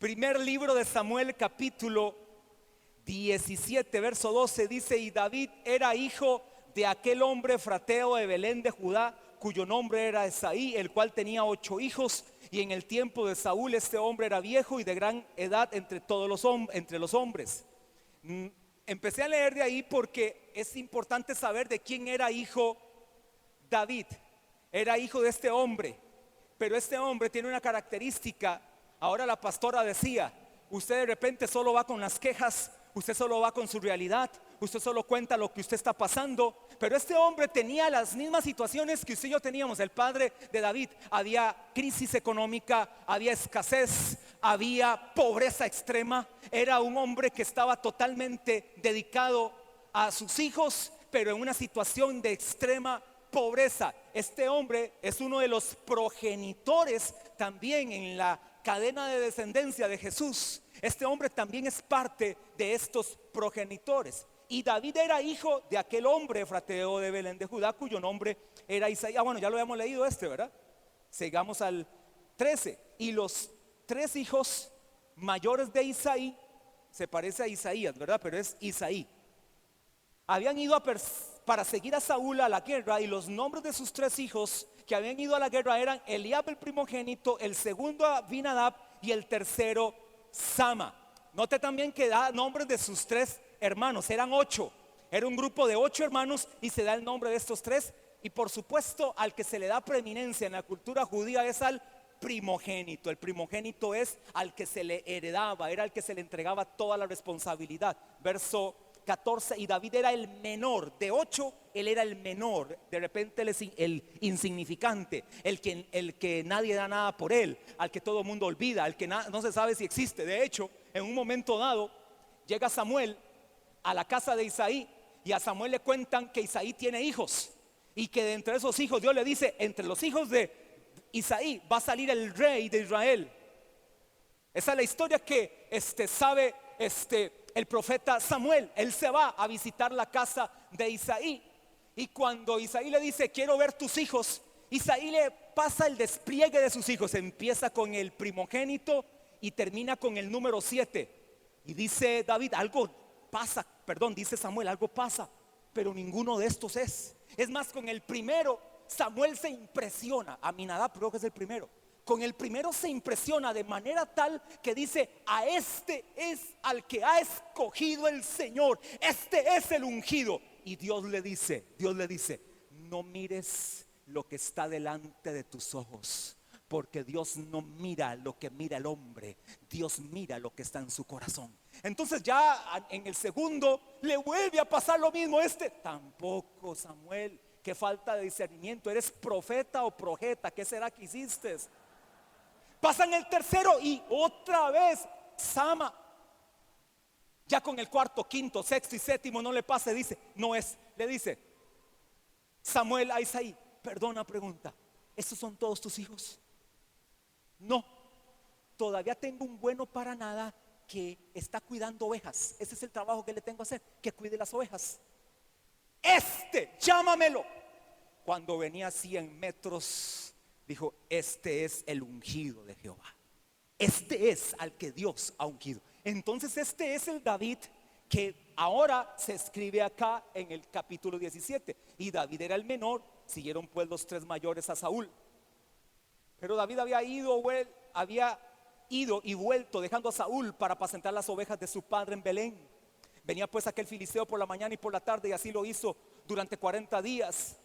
Primer libro de Samuel, capítulo 17, verso 12, dice: y David era hijo de aquel hombre frateo de Belén de Judá, cuyo nombre era Isaí, el cual tenía 8 hijos. Y en el tiempo de Saúl este hombre era viejo y de gran edad entre los hombres. Empecé a leer de ahí porque es importante saber de quién era hijo David. Era hijo de este hombre, pero este hombre tiene una característica. Ahora la pastora decía: usted de repente solo va con las quejas, usted solo va con su realidad, usted solo cuenta lo que usted está pasando. Pero este hombre tenía las mismas situaciones que usted y yo teníamos. El padre de David, había crisis económica, había escasez, había pobreza extrema. Era un hombre que estaba totalmente dedicado a sus hijos, pero en una situación de extrema pobreza. Este hombre es uno de los progenitores también en la cadena de descendencia de Jesús. Este hombre también es parte de estos progenitores. Y David era hijo de aquel hombre frateo de Belén de Judá, cuyo nombre era Isaí. Bueno, ya lo habíamos leído ¿verdad? Sigamos al 13. Y los 3 hijos mayores de Isaí, se parece a Isaías, ¿verdad? Pero es Isaí. Habían ido para seguir a Saúl a la guerra, y los nombres de sus 3 hijos que habían ido a la guerra eran Eliab el primogénito, el segundo Abinadab y el tercero Sama. Note también que da nombres de sus 3 hermanos, eran 8. Era un grupo de 8 hermanos y se da el nombre de estos 3. Y por supuesto, al que se le da preeminencia en la cultura judía es al primogénito. El primogénito es al que se le heredaba, era al que se le entregaba toda la responsabilidad. Verso 14, y David era el menor de 8, él era el menor. De repente él es el insignificante, el que nadie da nada por él, al que todo el mundo olvida, al que no se sabe si existe. De hecho, en un momento dado llega Samuel a la casa de Isaí, y a Samuel le cuentan que Isaí tiene hijos, y que de entre esos hijos Dios le dice: entre los hijos de Isaí va a salir el rey de Israel. Esa es la historia que sabe el profeta Samuel. Él se va a visitar la casa de Isaí, y cuando Isaí le dice: quiero ver tus hijos, Isaí le pasa el despliegue de sus hijos. Empieza con el primogénito y termina con el número 7. Y dice David: dice Samuel, algo pasa, pero ninguno de estos es. Es más, con el primero Samuel se impresiona. Aminadab creo que es el primero. Con el primero se impresiona de manera tal que dice: a este es al que ha escogido el Señor, este es el ungido. Y Dios le dice: no mires lo que está delante de tus ojos, porque Dios no mira lo que mira el hombre, Dios mira lo que está en su corazón. Entonces ya en el segundo le vuelve a pasar lo mismo. Tampoco, Samuel, qué falta de discernimiento, eres profeta o projeta, ¿qué será que hiciste? Pasan el tercero y otra vez Sama. Ya con el cuarto, quinto, sexto y séptimo no le pasa, le dice Samuel a Isaí: perdona, pregunta, ¿estos son todos tus hijos? No, todavía tengo un bueno para nada que está cuidando ovejas. Ese es el trabajo que le tengo que hacer, que cuide las ovejas. Llámamelo. Cuando venía a 100 metros, dijo: este es el ungido de Jehová, este es al que Dios ha ungido. Entonces este es el David que ahora se escribe acá en el capítulo 17. Y David era el menor, siguieron pues los 3 mayores a Saúl. Pero David había ido y vuelto, dejando a Saúl para apacentar las ovejas de su padre en Belén. Venía pues aquel filisteo por la mañana y por la tarde, y así lo hizo durante 40 días.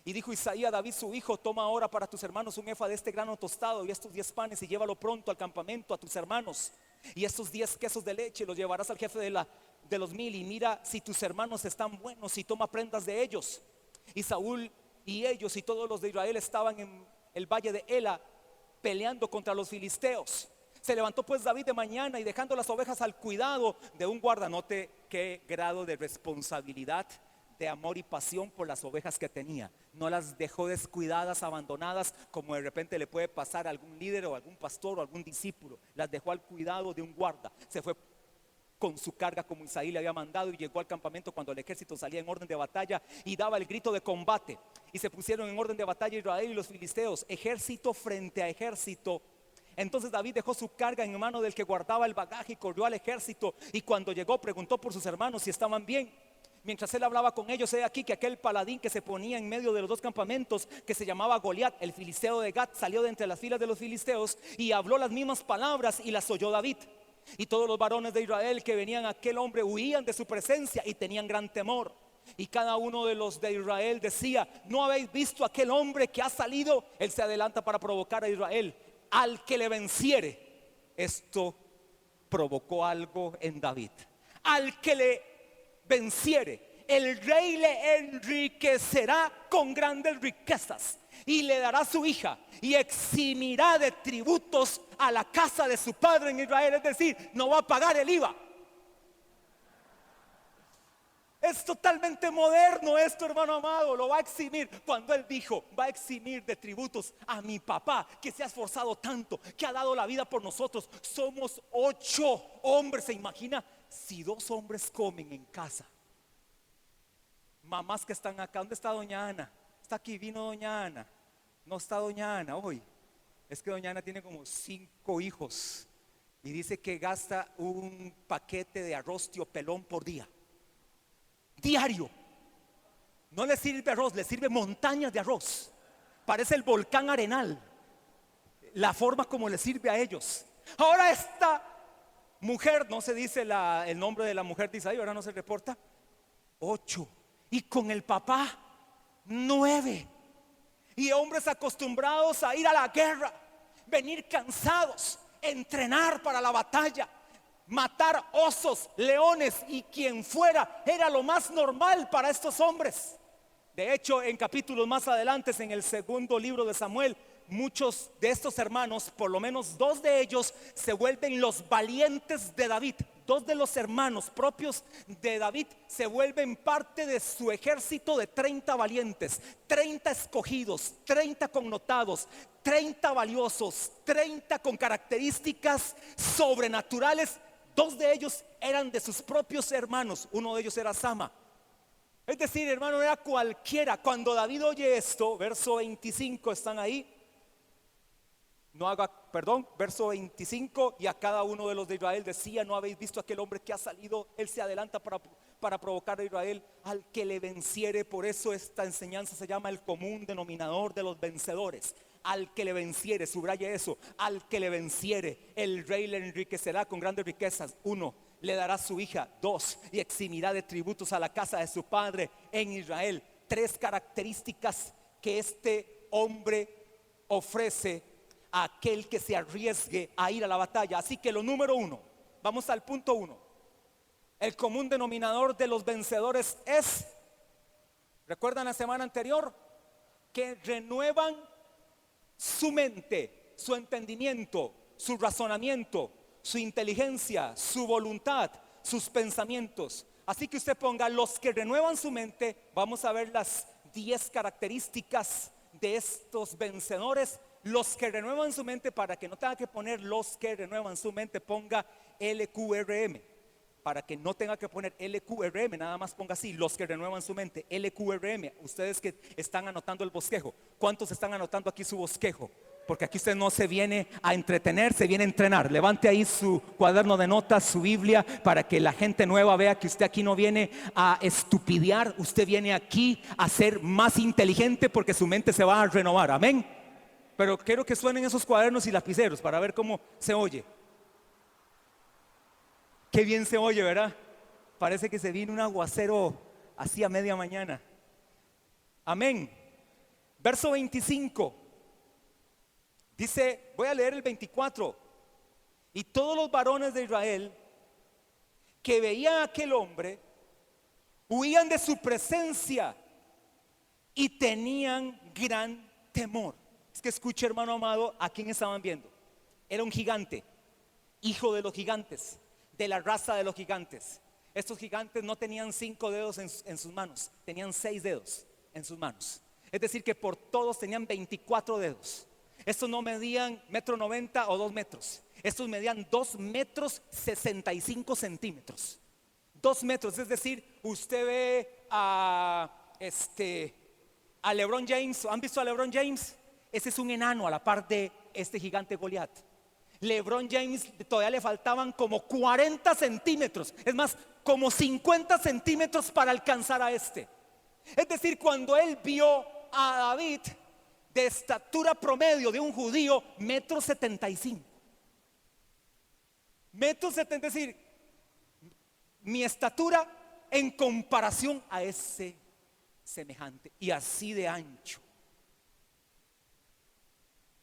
Y dijo Isaí a David su hijo: toma ahora para tus hermanos un efa de este grano tostado y estos 10 panes, y llévalo pronto al campamento a tus hermanos. Y estos 10 quesos de leche los llevarás al jefe de los 1000, y mira si tus hermanos están buenos, y toma prendas de ellos. Y Saúl y ellos y todos los de Israel estaban en el valle de Ela peleando contra los filisteos. Se levantó pues David de mañana, y dejando las ovejas al cuidado de un guarda. Note qué grado de responsabilidad, de amor y pasión por las ovejas que tenía. No las dejó descuidadas, abandonadas, como de repente le puede pasar a algún líder o algún pastor o algún discípulo. Las dejó al cuidado de un guarda. Se fue con su carga como Isaí le había mandado, y llegó al campamento cuando el ejército salía en orden de batalla y daba el grito de combate. Y se pusieron en orden de batalla Israel y los filisteos, ejército frente a ejército, Entonces David dejó su carga en mano del que guardaba el bagaje y corrió al ejército, y cuando llegó preguntó por sus hermanos si estaban bien. Mientras él hablaba con ellos, he aquí que aquel paladín que se ponía en medio de los dos campamentos, que se llamaba Goliat, el filisteo de Gat, salió de entre las filas de los filisteos y habló las mismas palabras, y las oyó David. Y todos los varones de Israel que venían a aquel hombre huían de su presencia y tenían gran temor. Y cada uno de los de Israel decía: ¿no habéis visto aquel hombre que ha salido? Él se adelanta para provocar a Israel. Al que le venciere. Esto provocó algo en David. Al que le venciere, el rey le enriquecerá con grandes riquezas, y le dará su hija, y eximirá de tributos a la casa de su padre en Israel. Es decir, no va a pagar el IVA. Es totalmente moderno esto, hermano amado. Lo va a eximir. Cuando él dijo: va a eximir de tributos a mi papá, que se ha esforzado tanto, que ha dado la vida por nosotros. Somos 8 hombres. ¿Se imagina si 2 hombres comen en casa? Mamás que están acá. ¿Dónde está doña Ana? Está aquí, vino doña Ana. No está doña Ana hoy. Es que doña Ana tiene como 5 hijos y dice que gasta un paquete de arroz tío pelón por día, diario. No le sirve arroz, le sirve montañas de arroz. Parece el volcán Arenal la forma como le sirve a ellos. Ahora esta mujer, no se dice el nombre de la mujer, dice ahí, ahora no se reporta. 8. Y con el papá 9. Y hombres acostumbrados a ir a la guerra, venir cansados, entrenar para la batalla, matar osos, leones y quien fuera, era lo más normal para estos hombres. De hecho, en capítulos más adelante, en el segundo libro de Samuel, muchos de estos hermanos, por lo menos 2 de ellos, se vuelven los valientes de David. 2 de los hermanos propios de David se vuelven parte de su ejército de 30 valientes, 30 escogidos, 30 connotados, 30 valiosos, 30 con características sobrenaturales. 2 de ellos eran de sus propios hermanos. Uno de ellos era Sama. Es decir, hermano, no era cualquiera. Cuando David oye esto, verso 25, ¿están ahí? Verso 25: y a cada uno de los de Israel decía: ¿no habéis visto aquel hombre que ha salido? Él se adelanta para provocar a Israel. Al que le venciere. Por eso esta enseñanza se llama el común denominador de los vencedores. Al que le venciere, subraye eso. Al que le venciere, el rey le enriquecerá con grandes riquezas. 1, le dará su hija. 2, y eximirá de tributos a la casa de su padre en Israel. 3 características que este hombre ofrece a aquel que se arriesgue a ir a la batalla. Así que lo número 1, vamos al punto 1. El común denominador de los vencedores es, ¿recuerdan la semana anterior? Que renuevan su mente, su entendimiento, su razonamiento, su inteligencia, su voluntad, sus pensamientos. Así que usted ponga: los que renuevan su mente. Vamos a ver las 10 características de estos vencedores. Los que renuevan su mente. Para que no tenga que poner los que renuevan su mente, ponga LQRM. Para que no tenga que poner LQRM, nada más ponga así: los que renuevan su mente, LQRM. Ustedes que están anotando el bosquejo, ¿cuántos están anotando aquí su bosquejo? Porque aquí usted no se viene a entretener, se viene a entrenar. Levante ahí su cuaderno de notas, su Biblia, para que la gente nueva vea que usted aquí no viene a estupidear. Usted viene aquí a ser más inteligente, porque su mente se va a renovar. Amén. Pero quiero que suenen esos cuadernos y lapiceros para ver cómo se oye. Qué bien se oye, ¿verdad? Parece que se vino un aguacero así a media mañana. Amén. Verso 25. Dice, voy a leer el 24. Y todos los varones de Israel que veían a aquel hombre huían de su presencia y tenían gran temor. Es que escuche, hermano amado, ¿a quién estaban viendo? Era un gigante, hijo de los gigantes, de la raza de los gigantes. Estos gigantes no tenían 5 dedos en sus manos, tenían 6 dedos en sus manos. Es decir, que por todos tenían 24 dedos. Estos no medían 1,90 m o 2 metros. Estos medían 2 metros 65 centímetros. 2 metros, es decir, usted ve a LeBron James. ¿Han visto a LeBron James? Ese es un enano a la par de este gigante Goliat. LeBron James todavía le faltaban como 40 centímetros, es más, como 50 centímetros para alcanzar a este. Es decir, cuando él vio a David de estatura promedio de un judío, 1,75 metros, es decir, mi estatura en comparación a ese semejante y así de ancho.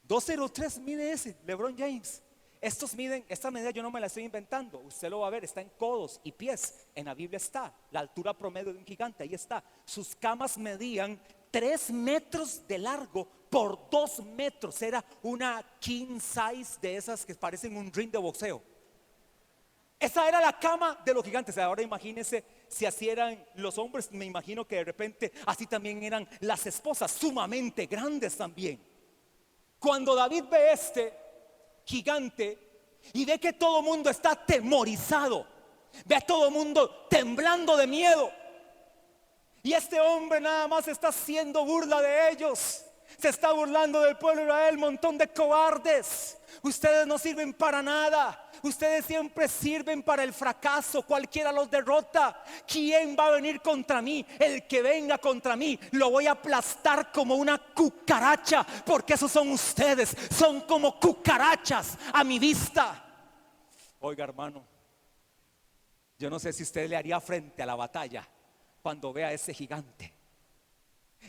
2,03 mide ese LeBron James. Estos miden, esta medida yo no me la estoy inventando, usted lo va a ver, está en codos y pies, en la Biblia está, la altura promedio de un gigante, ahí está. Sus camas medían 3 metros de largo por 2 metros, era una king size de esas que parecen un ring de boxeo. Esa era la cama de los gigantes. Ahora imagínense si así eran los hombres, me imagino que de repente así también eran las esposas, sumamente grandes también. Cuando David ve este gigante y ve que todo el mundo está atemorizado, ve a todo el mundo temblando de miedo, y este hombre nada más está haciendo burla de ellos, se está burlando del pueblo de Israel, montón de cobardes, ustedes no sirven para nada, ustedes siempre sirven para el fracaso, cualquiera los derrota. ¿Quién va a venir contra mí? El que venga contra mí lo voy a aplastar como una cucaracha, porque esos son ustedes, son como cucarachas a mi vista. Oiga, hermano, yo no sé si usted le haría frente a la batalla cuando vea a ese gigante.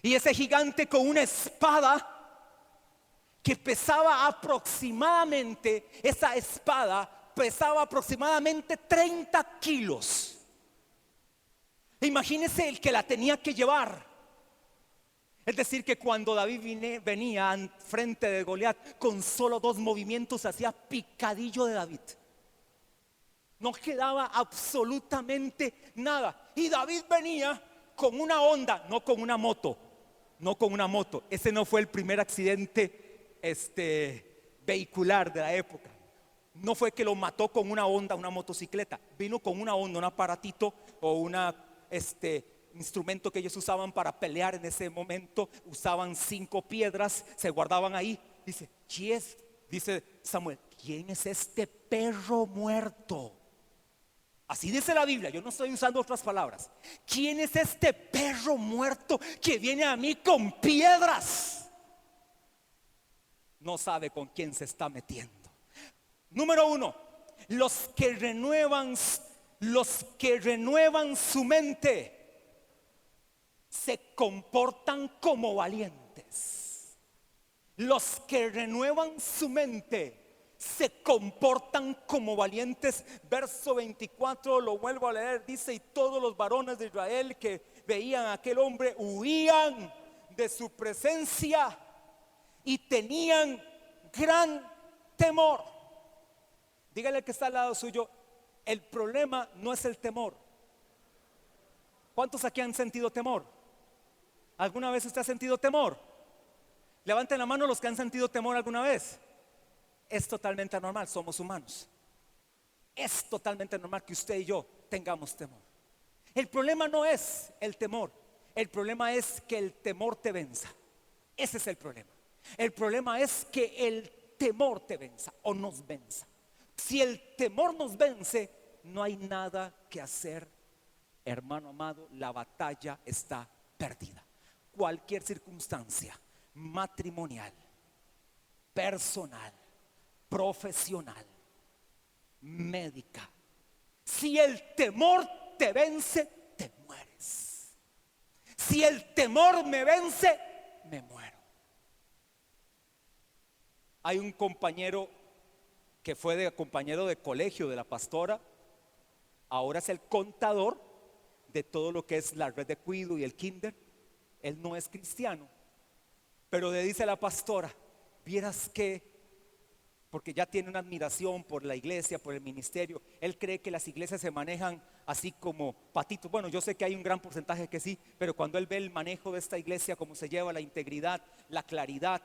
Y ese gigante con una espada que pesaba aproximadamente, esa espada pesaba aproximadamente 30 kilos. Imagínese el que la tenía que llevar. Es decir, que cuando David venía al frente de Goliat, con solo 2 movimientos hacía picadillo de David. No quedaba absolutamente nada. Y David venía con una Honda, no con una moto. No con una moto. Ese no fue el primer accidente vehicular de la época. No fue que lo mató con una Honda, una motocicleta. Vino con una Honda, un aparatito o una instrumento que ellos usaban para pelear en ese momento. Usaban 5 piedras, se guardaban ahí. Dice Samuel, ¿quién es este perro muerto? Así dice la Biblia, yo no estoy usando otras palabras. ¿Quién es este perro muerto que viene a mí con piedras? No sabe con quién se está metiendo. Número 1, los que renuevan su mente se comportan como valientes. Los que renuevan su mente se comportan como valientes. Verso 24, lo vuelvo a leer, dice: y todos los varones de Israel que veían a aquel hombre huían de su presencia y tenían gran temor. Dígale que está al lado suyo, el problema no es el temor. ¿Cuántos aquí han sentido temor? ¿Alguna vez usted ha sentido temor? Levanten la mano los que han sentido temor alguna vez. Es totalmente normal, somos humanos. Es totalmente normal que usted y yo tengamos temor. El problema no es el temor, el problema es que el temor te venza. Ese es el problema. El problema es que el temor te venza o nos venza. Si el temor nos vence, no hay nada que hacer, hermano amado, la batalla está perdida. Cualquier circunstancia matrimonial, personal, profesional, médica, si el temor te vence, te mueres. Si el temor me vence, me muero. Hay un compañero que fue compañero de colegio de la pastora, ahora es el contador de todo lo que es la red de cuido y el kinder. Él no es cristiano, pero le dice a la pastora: vieras que, porque ya tiene una admiración por la iglesia, por el ministerio, él cree que las iglesias se manejan así como patitos. Bueno, yo sé que hay un gran porcentaje que sí, pero cuando él ve el manejo de esta iglesia, cómo se lleva, la integridad, la claridad,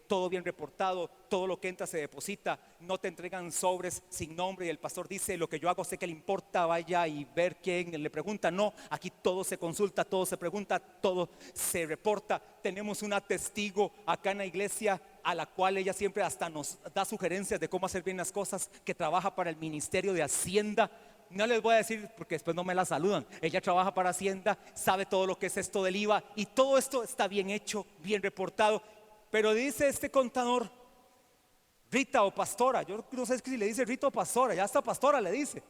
todo bien reportado, todo lo que entra se deposita, no te entregan sobres sin nombre y el pastor dice: lo que yo hago sé que le importa, vaya y ver quién le pregunta. No, aquí todo se consulta, todo se pregunta, todo se reporta. Tenemos una testigo acá en la iglesia a la cual ella siempre hasta nos da sugerencias de cómo hacer bien las cosas, que trabaja para el Ministerio de Hacienda. No les voy a decir porque después no me la saludan. Ella trabaja para Hacienda, sabe todo lo que es esto del IVA y todo esto está bien hecho, bien reportado. Pero dice este contador: Rita o pastora, yo no sé si le dice Rita o pastora, ya hasta pastora le dice: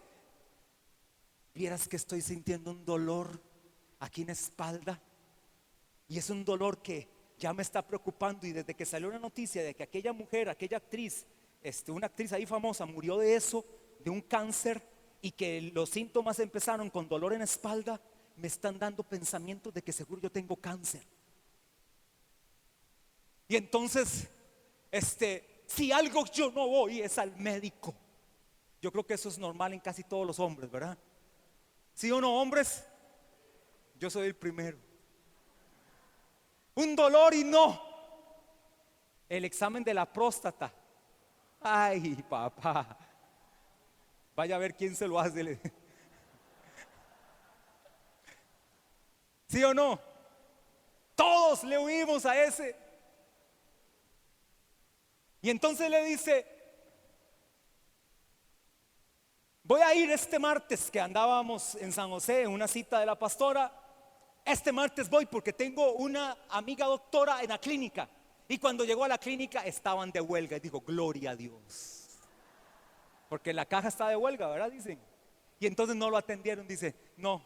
vieras que estoy sintiendo un dolor aquí en la espalda, y es un dolor que ya me está preocupando, y desde que salió una noticia de que aquella mujer, aquella actriz, una actriz ahí famosa murió de eso, de un cáncer, y que los síntomas empezaron con dolor en la espalda, me están dando pensamientos de que seguro yo tengo cáncer. Y entonces, si algo yo no voy es al médico. Yo creo que eso es normal en casi todos los hombres, ¿verdad? ¿Sí o no, hombres? Yo soy el primero. Un dolor y no. El examen de la próstata. Ay, papá. Vaya a ver quién se lo hace. ¿Sí o no? Todos le huimos a ese. Y entonces le dice: voy a ir este martes, que andábamos en San José en una cita de la pastora. Este martes voy porque tengo una amiga doctora en la clínica. Y cuando llegó a la clínica estaban de huelga. Y digo: gloria a Dios, porque la caja está de huelga, ¿verdad? Dicen. Y entonces no lo atendieron. Dice: no,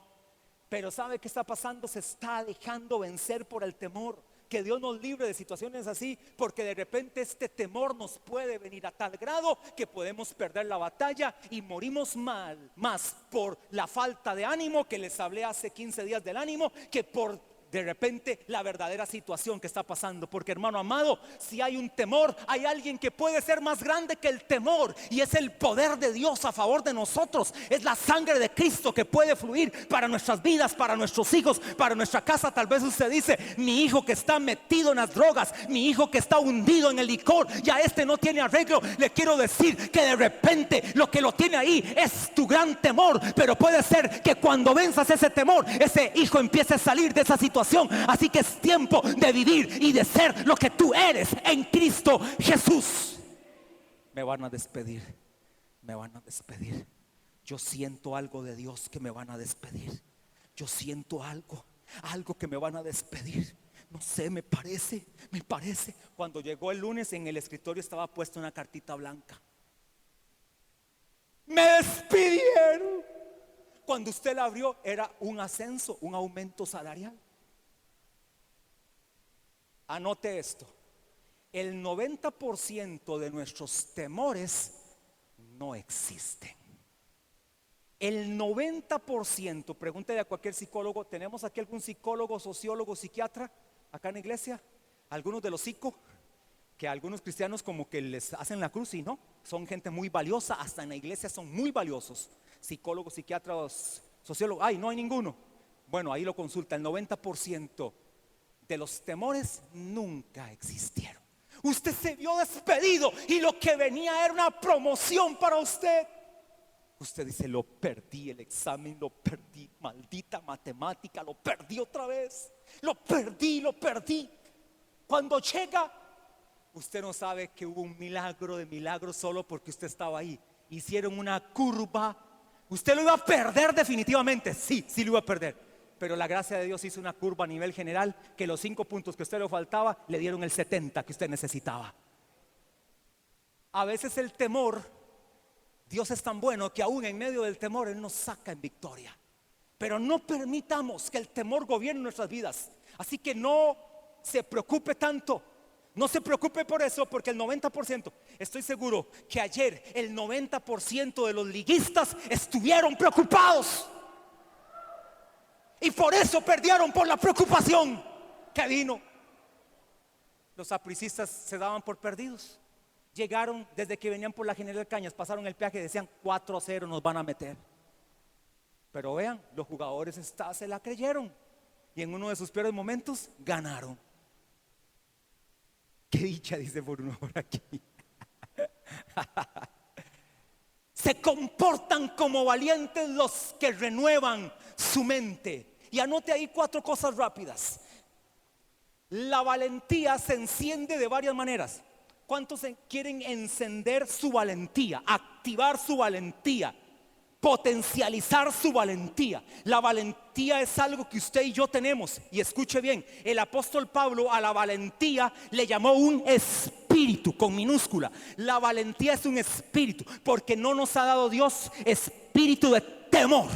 pero ¿sabe qué está pasando? Se está dejando vencer por el temor. Que Dios nos libre de situaciones así, porque de repente este temor nos puede venir a tal grado que podemos perder la batalla y morimos más por la falta de ánimo, que les hablé hace 15 días del ánimo, que por de repente la verdadera situación que está pasando. Porque, hermano amado, si hay un temor, hay alguien que puede ser más grande que el temor, y es el poder de Dios a favor de nosotros. Es la sangre de Cristo que puede fluir para nuestras vidas, para nuestros hijos, para nuestra casa. Tal vez usted dice: mi hijo que está metido en las drogas, mi hijo que está hundido en el licor, ya no tiene arreglo. Le quiero decir que de repente lo que lo tiene ahí es tu gran temor, pero puede ser que cuando venzas ese temor, ese hijo empiece a salir de esa situación. Así que es tiempo de vivir y de ser lo que tú eres en Cristo Jesús. Me van a despedir, me van a despedir. Yo siento algo de Dios que me van a despedir. Yo siento algo que me van a despedir. No sé, me parece. Cuando llegó el lunes, en el escritorio estaba puesta una cartita blanca. Me despidieron. Cuando usted la abrió, era un ascenso, un aumento salarial. Anote esto: el 90% de nuestros temores no existen. El 90%, pregúntale a cualquier psicólogo. ¿Tenemos aquí algún psicólogo, sociólogo, psiquiatra acá en la iglesia? Algunos de los psicos, que a algunos cristianos como que les hacen la cruz, y no, son gente muy valiosa, hasta en la iglesia son muy valiosos. Psicólogos, psiquiatras, sociólogos, ay, no hay ninguno. Bueno, ahí lo consulta. El 90% de los temores nunca existieron. Usted se vio despedido y lo que venía era una promoción para usted. Usted dice: lo perdí, el examen lo perdí, maldita matemática, lo perdí otra vez, lo perdí. Cuando llega, usted no sabe que hubo un milagro de milagros solo porque usted estaba ahí. Hicieron una curva. Usted lo iba a perder definitivamente, sí lo iba a perder. Pero la gracia de Dios hizo una curva a nivel general, que los 5 puntos que a usted le faltaba le dieron el 70 que usted necesitaba. A veces el temor, Dios es tan bueno que aún en medio del temor Él nos saca en victoria. Pero no permitamos que el temor gobierne nuestras vidas. Así que no se preocupe tanto. No se preocupe por eso, porque el 90%, estoy seguro que ayer el 90% de los liguistas estuvieron preocupados. Y por eso perdieron, por la preocupación que vino. Los sapricistas se daban por perdidos. Llegaron desde que venían por la General Cañas, pasaron el peaje y decían: 4-0 nos van a meter. Pero vean, los jugadores se la creyeron, y en uno de sus peores momentos ganaron. Qué dicha, dice por uno por aquí. Se comportan como valientes los que renuevan su mente. Y anote ahí 4 cosas rápidas. La valentía se enciende de varias maneras. ¿Cuántos quieren encender su valentía? Activar su valentía, potencializar su valentía. La valentía es algo que usted y yo tenemos. Y escuche bien, el apóstol Pablo a la valentía le llamó un espíritu con minúscula. La valentía es un espíritu, porque no nos ha dado Dios espíritu de temor.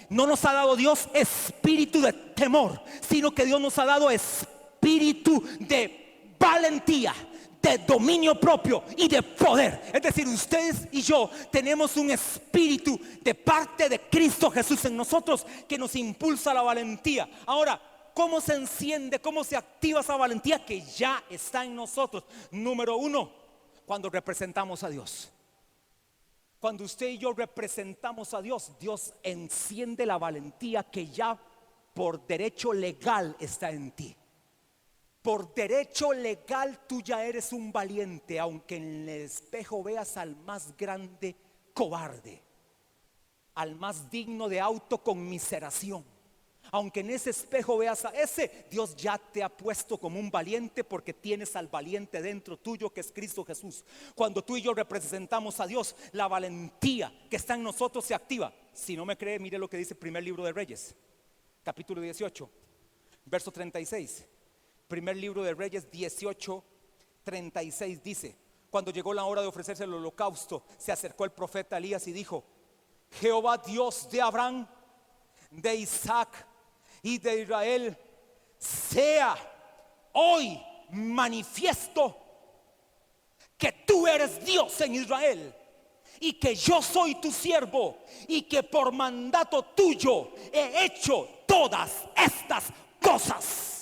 No nos ha dado Dios espíritu de temor, sino que Dios nos ha dado espíritu de valentía, de dominio propio y de poder. Es decir, ustedes y yo tenemos un espíritu de parte de Cristo Jesús en nosotros que nos impulsa a la valentía. Ahora, ¿cómo se enciende, cómo se activa esa valentía que ya está en nosotros? Número 1, cuando representamos a Dios. Cuando usted y yo representamos a Dios, Dios enciende la valentía que ya por derecho legal está en ti. Por derecho legal tú ya eres un valiente, aunque en el espejo veas al más grande cobarde, al más digno de autoconmiseración. Aunque en ese espejo veas a ese, Dios ya te ha puesto como un valiente, porque tienes al valiente dentro tuyo, que es Cristo Jesús. Cuando tú y yo representamos a Dios, la valentía que está en nosotros se activa. Si no me cree, mire lo que dice el primer libro de Reyes, capítulo 18, verso 36. Primer libro de Reyes 18, 36 dice: cuando llegó la hora de ofrecerse el holocausto, se acercó el profeta Elías y dijo: Jehová Dios de Abraham, de Isaac y de Israel, sea hoy manifiesto que tú eres Dios en Israel, y que yo soy tu siervo, y que por mandato tuyo he hecho todas estas cosas.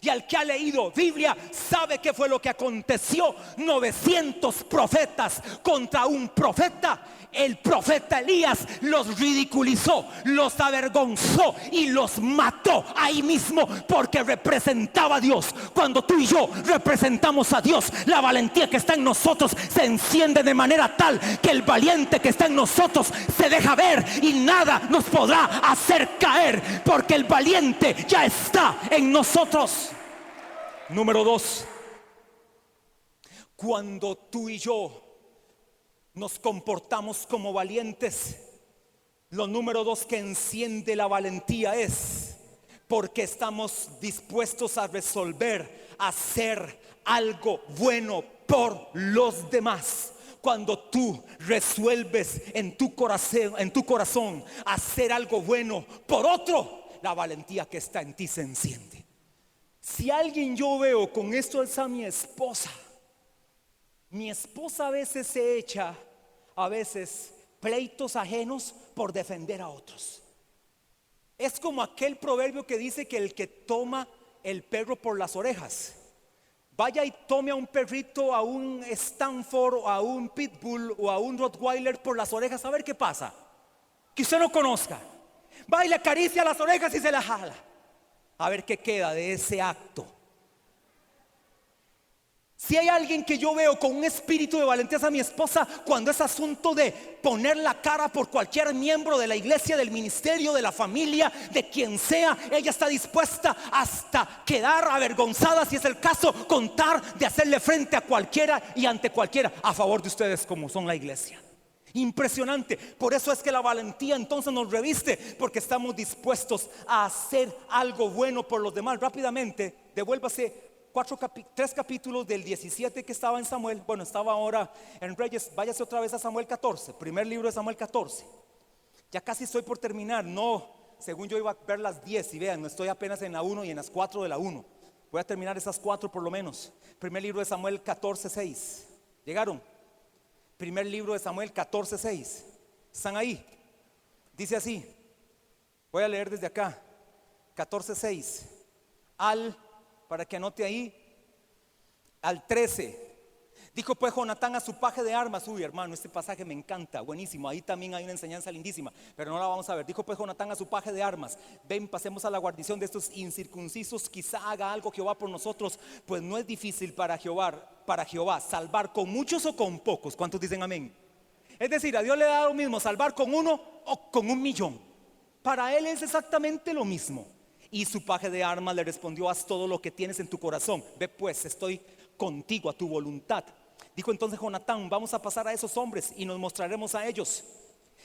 Y al que ha leído Biblia sabe qué fue lo que aconteció. 900 profetas contra un profeta. El profeta Elías los ridiculizó, los avergonzó y los mató ahí mismo, porque representaba a Dios. Cuando tú y yo representamos a Dios, la valentía que está en nosotros se enciende de manera tal que el valiente que está en nosotros se deja ver y nada nos podrá hacer caer, porque el valiente ya está en nosotros. Número 2, cuando tú y yo nos comportamos como valientes, lo número 2 que enciende la valentía es porque estamos dispuestos a resolver, a hacer algo bueno por los demás. Cuando tú resuelves en tu corazón hacer algo bueno por otro, la valentía que está en ti se enciende. Si alguien yo veo, con esto es a mi esposa a veces se echa pleitos ajenos por defender a otros. Es como aquel proverbio que dice que el que toma el perro por las orejas, vaya y tome a un perrito, a un Stanford, o a un Pitbull, o a un Rottweiler por las orejas, a ver qué pasa. Que usted no conozca, va y le acaricia las orejas y se las jala, a ver qué queda de ese acto. Si hay alguien que yo veo con un espíritu de valentía, es a mi esposa. Cuando es asunto de poner la cara por cualquier miembro de la iglesia, del ministerio, de la familia, de quien sea, ella está dispuesta hasta quedar avergonzada, si es el caso, contar de hacerle frente a cualquiera y ante cualquiera a favor de ustedes, como son la iglesia. Impresionante. Por eso es que la valentía entonces nos reviste, porque estamos dispuestos a hacer algo bueno por los demás. Rápidamente, devuélvase 3 capítulos del 17 que estaba en Samuel. Bueno, estaba ahora en Reyes. Váyase otra vez a Samuel 14, primer libro de Samuel 14. Ya casi estoy por terminar. No, según yo iba a ver las 10, y vean, no estoy apenas en la 1 y en las 4 de la 1. Voy a terminar esas 4 por lo menos. Primer libro de Samuel 14, 6. ¿Llegaron? Primer libro de Samuel 14, 6. ¿Están ahí? Dice así. Voy a leer desde acá. 14, 6 para que anote ahí, al 13. Dijo pues Jonatán a su paje de armas. Uy, hermano, este pasaje me encanta, buenísimo. Ahí también hay una enseñanza lindísima, pero no la vamos a ver. Dijo pues Jonatán a su paje de armas: ven, pasemos a la guarnición de estos incircuncisos, quizá haga algo Jehová por nosotros, pues no es difícil para Jehová para Jehová salvar con muchos o con pocos. ¿Cuántos dicen amén? Es decir, a Dios le da lo mismo salvar con uno o con 1,000,000. Para él es exactamente lo mismo. Y su paje de armas le respondió: haz todo lo que tienes en tu corazón. Ve pues, estoy contigo a tu voluntad. Dijo entonces Jonatán: vamos a pasar a esos hombres y nos mostraremos a ellos.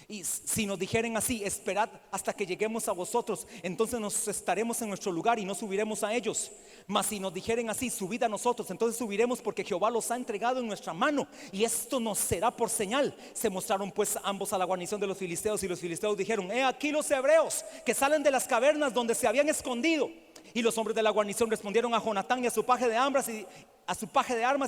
Y si nos dijeren así: esperad hasta que lleguemos a vosotros, entonces nos estaremos en nuestro lugar y no subiremos a ellos. Mas si nos dijeren así: subid a nosotros, entonces subiremos, porque Jehová los ha entregado en nuestra mano, y esto nos será por señal. Se mostraron pues ambos a la guarnición de los filisteos, y los filisteos dijeron: he aquí los hebreos que salen de las cavernas donde se habían escondido. Y los hombres de la guarnición respondieron a Jonatán y a su paje de armas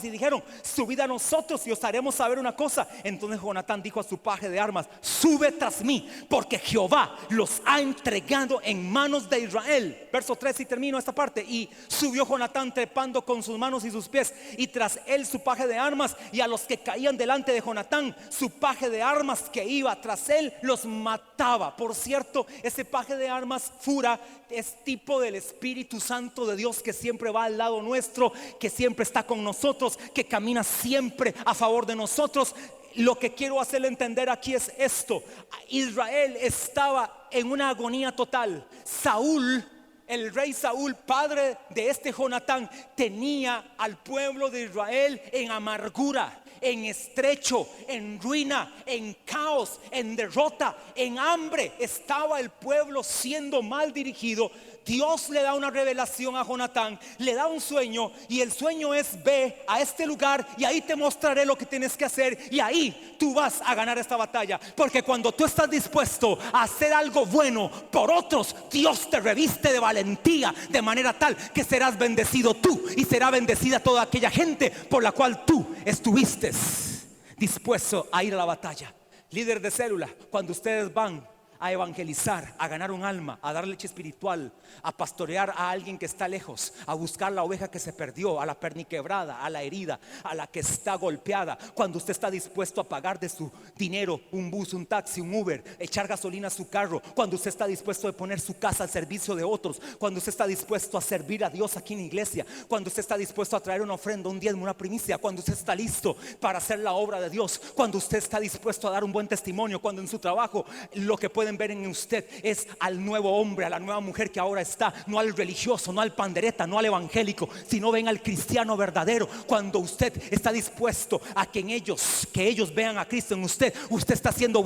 y dijeron: subid a nosotros y os haremos saber una cosa. Entonces Jonatán dijo a su paje de armas: sube tras mí, porque Jehová los ha entregado en manos de Israel. Verso 3, y termino esta parte. Y subió Jonatán trepando con sus manos y sus pies, y tras él su paje de armas, y a los que caían delante de Jonatán, su paje de armas que iba tras él los mataba. Por cierto, ese paje de armas, Fura, es tipo del Espíritu Santo de Dios, que siempre va al lado nuestro, que siempre está con nosotros, que camina siempre a favor de nosotros. Lo que quiero hacerle entender aquí es esto: Israel estaba en una agonía total. Saúl, el rey Saúl, padre de este Jonatán, tenía al pueblo de Israel en amargura, en estrecho, en ruina, en caos, en derrota, en hambre. Estaba el pueblo siendo mal dirigido. Dios le da una revelación a Jonatán, le da un sueño, y el sueño es: ve a este lugar y ahí te mostraré lo que tienes que hacer, y ahí tú vas a ganar esta batalla. Porque cuando tú estás dispuesto a hacer algo bueno por otros, Dios te reviste de valentía, de manera tal que serás bendecido tú y será bendecida toda aquella gente por la cual tú estuviste dispuesto a ir a la batalla. Líder de célula, cuando ustedes van a evangelizar, a ganar un alma, a dar leche espiritual, a pastorear a alguien que está lejos, a buscar la oveja que se perdió, a la perniquebrada, a la herida, a la que está golpeada, cuando usted está dispuesto a pagar de su dinero un bus, un taxi, un Uber, echar gasolina a su carro, cuando usted está dispuesto a poner su casa al servicio de otros, cuando usted está dispuesto a servir a Dios aquí en la iglesia, cuando usted está dispuesto a traer una ofrenda, un diezmo, una primicia, cuando usted está listo para hacer la obra de Dios, cuando usted está dispuesto a dar un buen testimonio, cuando en su trabajo lo que pueden ver en usted es al nuevo hombre, a la nueva mujer que ahora está, no al religioso, no al pandereta, no al evangélico, sino ven al cristiano verdadero. Cuando usted está dispuesto a que ellos vean a Cristo en usted, usted está haciendo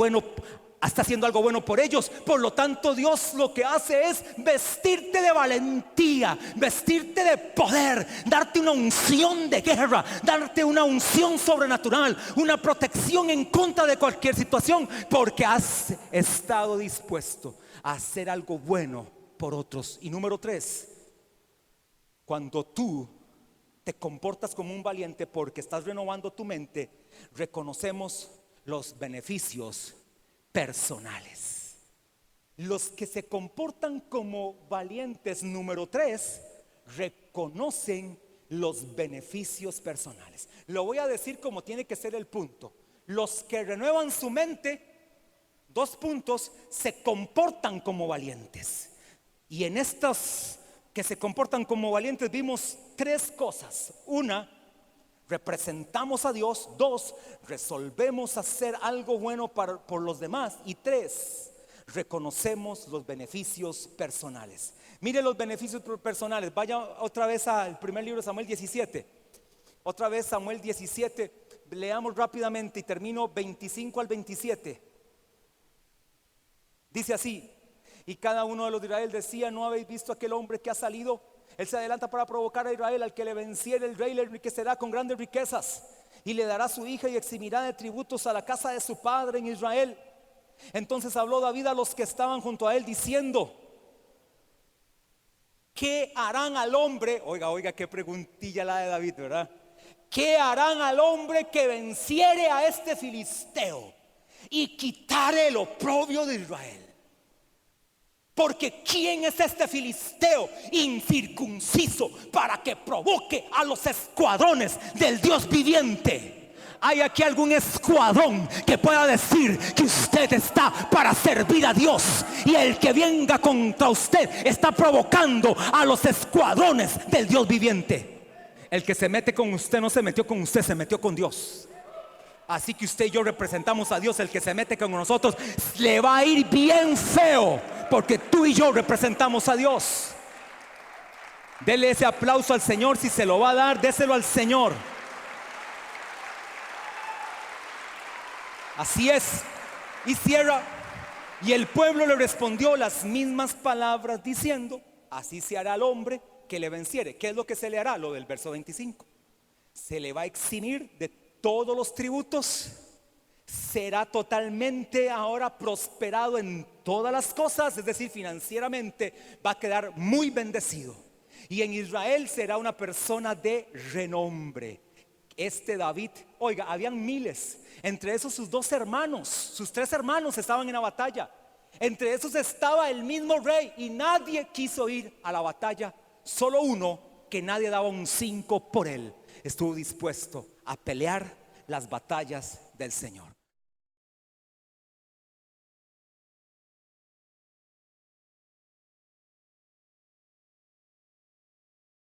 algo bueno por ellos. Por lo tanto, Dios lo que hace es vestirte de valentía, vestirte de poder, darte una unción de guerra, darte una unción sobrenatural, una protección en contra de cualquier situación, porque has estado dispuesto a hacer algo bueno por otros. Y número 3, cuando tú te comportas como un valiente porque estás renovando tu mente, reconocemos los beneficios personales. Los que se comportan como valientes, número 3, reconocen los beneficios personales. Lo voy a decir como tiene que ser el punto. Los que renuevan su mente, 2 puntos, se comportan como valientes. Y en estos que se comportan como valientes vimos 3 cosas. 1, representamos a Dios. 2, resolvemos hacer algo bueno por los demás. Y 3, reconocemos los beneficios personales. Mire los beneficios personales. Vaya otra vez al primer libro de Samuel 17. Otra vez Samuel 17. Leamos rápidamente y termino 25 al 27. Dice así: y cada uno de los de Israel decía: ¿no habéis visto aquel hombre que ha salido? Él se adelanta para provocar a Israel. Al que le venciere, el rey le enriquecerá con grandes riquezas, y le dará su hija y eximirá de tributos a la casa de su padre en Israel. Entonces habló David a los que estaban junto a él diciendo: ¿qué harán al hombre? Oiga, qué preguntilla la de David, ¿verdad? ¿Qué harán al hombre que venciere a este filisteo y quitare el oprobio de Israel? Porque ¿quién es este filisteo incircunciso para que provoque a los escuadrones del Dios viviente? ¿Hay aquí algún escuadrón que pueda decir que usted está para servir a Dios, y el que venga contra usted está provocando a los escuadrones del Dios viviente? El que se mete con usted no se metió con usted, se metió con Dios. Así que usted y yo representamos a Dios. El que se mete con nosotros le va a ir bien feo, porque tú y yo representamos a Dios. Dele ese aplauso al Señor. Si se lo va a dar, déselo al Señor. Así es. Y cierra. Y el pueblo le respondió las mismas palabras, diciendo: así se hará al hombre que le venciere. ¿Qué es lo que se le hará? Lo del verso 25. Se le va a eximir de todos los tributos. Será totalmente ahora prosperado en todas las cosas, es decir, financieramente va a quedar muy bendecido. Y en Israel será una persona de renombre. Este David, oiga, habían miles, entre esos sus dos hermanos, sus tres hermanos estaban en la batalla. Entre esos estaba el mismo rey y nadie quiso ir a la batalla. Solo uno, que nadie daba un 5 por él, estuvo dispuesto a pelear las batallas del Señor.